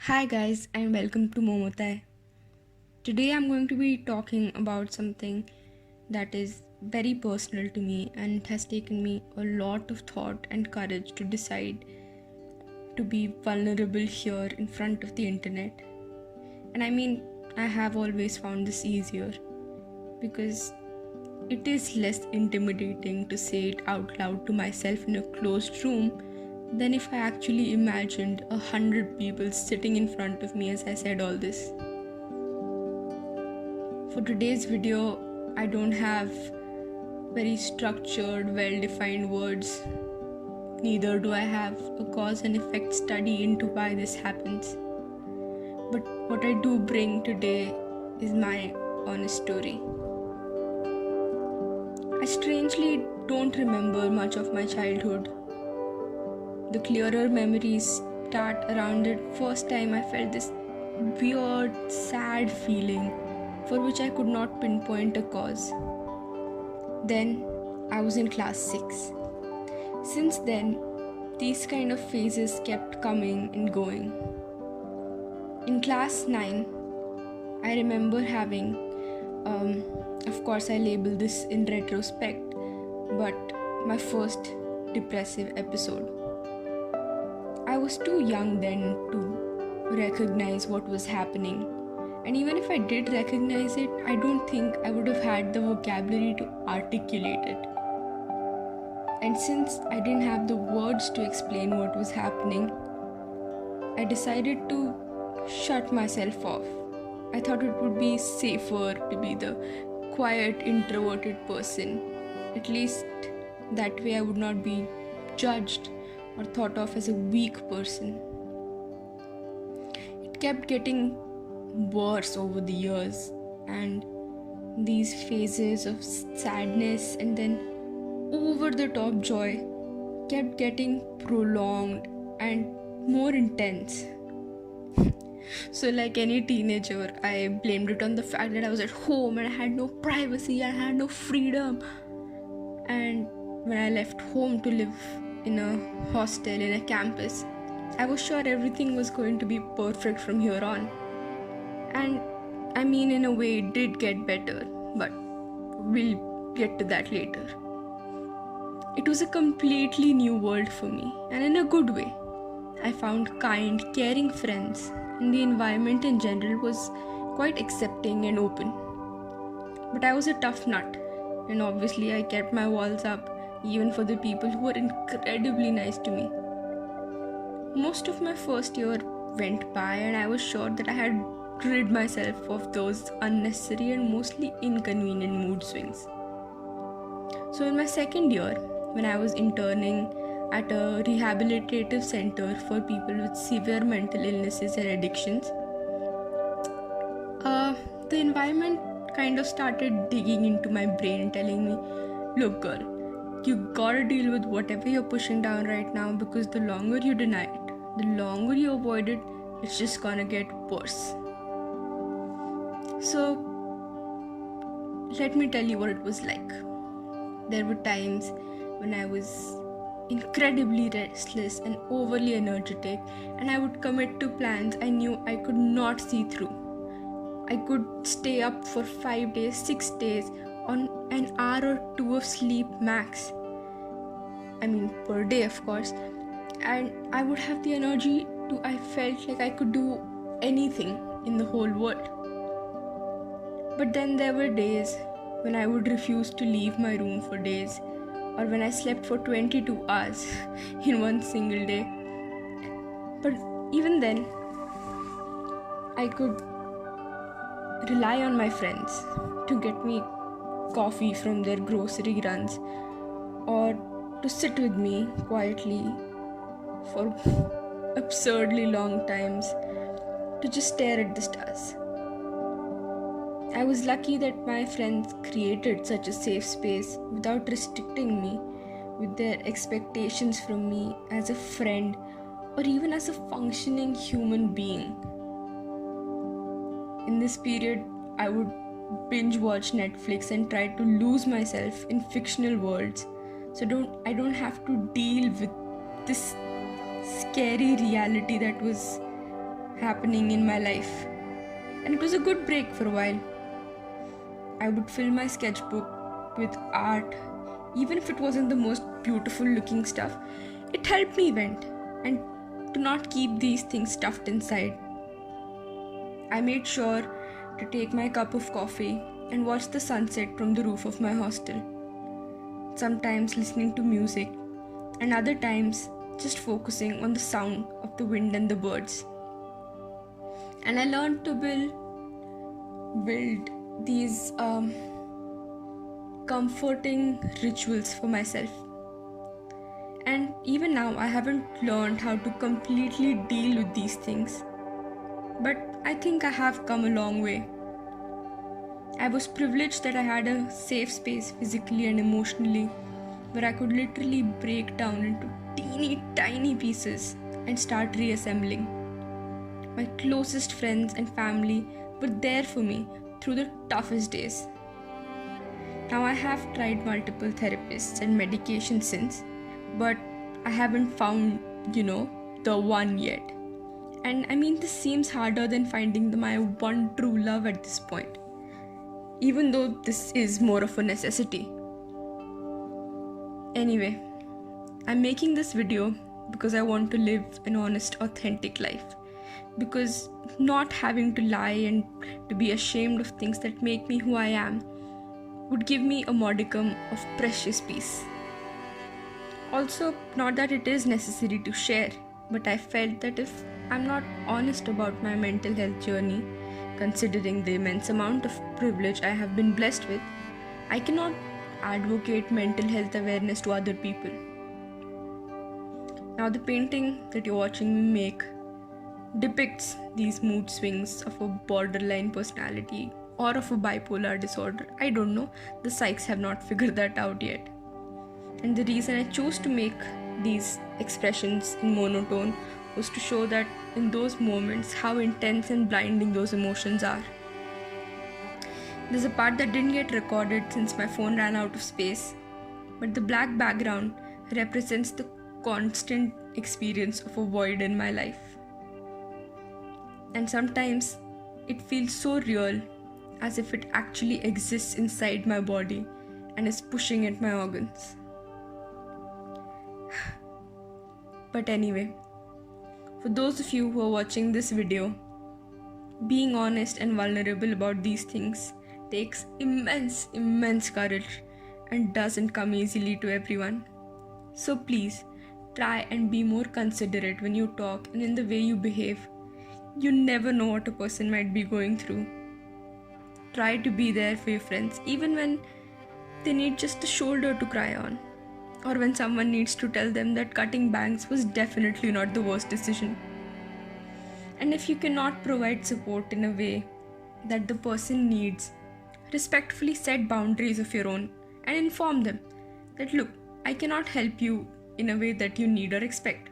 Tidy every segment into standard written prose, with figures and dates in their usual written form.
Hi guys and welcome to Momotai. Today I'm going to be talking about something that is very personal to me and it has taken me a lot of thought and courage to decide to be vulnerable here in front of the internet. And I have always found this easier because it is less intimidating to say it out loud to myself in a closed room than if I actually imagined 100 people sitting in front of me as I said all this. For today's video, I don't have very structured, well-defined words. Neither do I have a cause and effect study into why this happens. But what I do bring today is my honest story. I strangely don't remember much of my childhood. The clearer memories start around the first time I felt this weird, sad feeling for which I could not pinpoint a cause. Then I was in class 6. Since then, these kind of phases kept coming and going. In class 9, I remember having, of course I label this in retrospect, but my first depressive episode. I was too young then to recognize what was happening. And even if I did recognize it, I don't think I would have had the vocabulary to articulate it. And since I didn't have the words to explain what was happening, I decided to shut myself off. I thought it would be safer to be the quiet, introverted person. At least that way I would not be judged or thought of as a weak person. It kept getting worse over the years, and these phases of sadness and then over the top joy kept getting prolonged and more intense. So like any teenager, I blamed it on the fact that I was at home and I had no privacy, I had no freedom. And when I left home to live in a hostel, in a campus, I was sure everything was going to be perfect from here on. And in a way it did get better, but we'll get to that later. It was a completely new world for me, and in a good way. I found kind, caring friends, and the environment in general was quite accepting and open. But I was a tough nut, and obviously I kept my walls up even for the people who were incredibly nice to me. Most of my first year went by and I was sure that I had rid myself of those unnecessary and mostly inconvenient mood swings. So in my second year, when I was interning at a rehabilitative center for people with severe mental illnesses and addictions, the environment kind of started digging into my brain and telling me, look girl, you gotta deal with whatever you're pushing down right now, because the longer you deny it, the longer you avoid it, it's just gonna get worse. So let me tell you what it was like. There were times when I was incredibly restless and overly energetic, and I would commit to plans I knew I could not see through. I could stay up for 5 days, 6 days on an hour or two of sleep max. Per day, of course. And I would have the energy I felt like I could do anything in the whole world. But then there were days when I would refuse to leave my room for days, or when I slept for 22 hours in one single day. But even then, I could rely on my friends to get me coffee from their grocery runs, or to sit with me quietly for absurdly long times to just stare at the stars. I was lucky that my friends created such a safe space without restricting me with their expectations from me as a friend or even as a functioning human being. In this period, I would binge watch Netflix and try to lose myself in fictional worlds, so I don't have to deal with this scary reality that was happening in my life, and it was a good break for a while. I would fill my sketchbook with art, even if it wasn't the most beautiful looking stuff. It helped me vent and to not keep these things stuffed inside. I made sure to take my cup of coffee and watch the sunset from the roof of my hostel. Sometimes listening to music, and other times just focusing on the sound of the wind and the birds. And I learned to build these comforting rituals for myself. And even now, I haven't learned how to completely deal with these things. But I think I have come a long way. I was privileged that I had a safe space physically and emotionally where I could literally break down into teeny tiny pieces and start reassembling. My closest friends and family were there for me through the toughest days. Now I have tried multiple therapists and medication since, but I haven't found, the one yet. And I mean, this seems harder than finding my one true love at this point, even though this is more of a necessity. Anyway, I'm making this video because I want to live an honest, authentic life. Because not having to lie and to be ashamed of things that make me who I am would give me a modicum of precious peace. Also, not that it is necessary to share, but I felt that if I'm not honest about my mental health journey, considering the immense amount of privilege I have been blessed with, I cannot advocate mental health awareness to other people. Now, the painting that you're watching me make depicts these mood swings of a borderline personality or of a bipolar disorder. I don't know, the psychs have not figured that out yet. And the reason I chose to make these expressions in monotone was to show that in those moments how intense and blinding those emotions are. There's a part that didn't get recorded since my phone ran out of space, but the black background represents the constant experience of a void in my life. And sometimes it feels so real, as if it actually exists inside my body and is pushing at my organs. But anyway, for those of you who are watching this video, being honest and vulnerable about these things takes immense courage and doesn't come easily to everyone. So please, try and be more considerate when you talk and in the way you behave. You never know what a person might be going through. Try to be there for your friends, even when they need just a shoulder to cry on, or when someone needs to tell them that cutting bangs was definitely not the worst decision. And if you cannot provide support in a way that the person needs, respectfully set boundaries of your own and inform them that, look, I cannot help you in a way that you need or expect.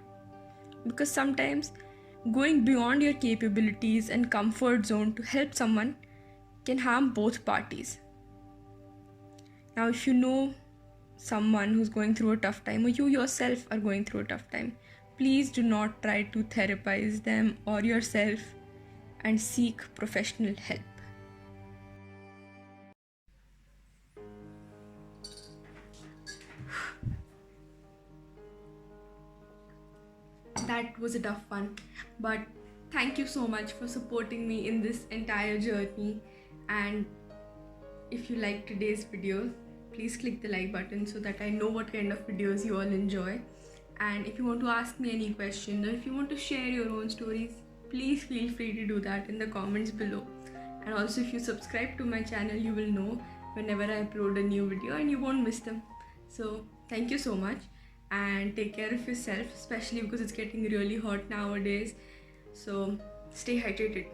Because sometimes going beyond your capabilities and comfort zone to help someone can harm both parties. Now, if you know someone who's going through a tough time, or you yourself are going through a tough time, please do not try to therapize them or yourself, and seek professional help. That was a tough one, but thank you so much for supporting me in this entire journey. And if you like today's video, please click the like button so that I know what kind of videos you all enjoy. And if you want to ask me any question, or if you want to share your own stories, please feel free to do that in the comments below. And also, if you subscribe to my channel, you will know whenever I upload a new video and you won't miss them. So thank you so much, and take care of yourself, especially because it's getting really hot nowadays. So stay hydrated.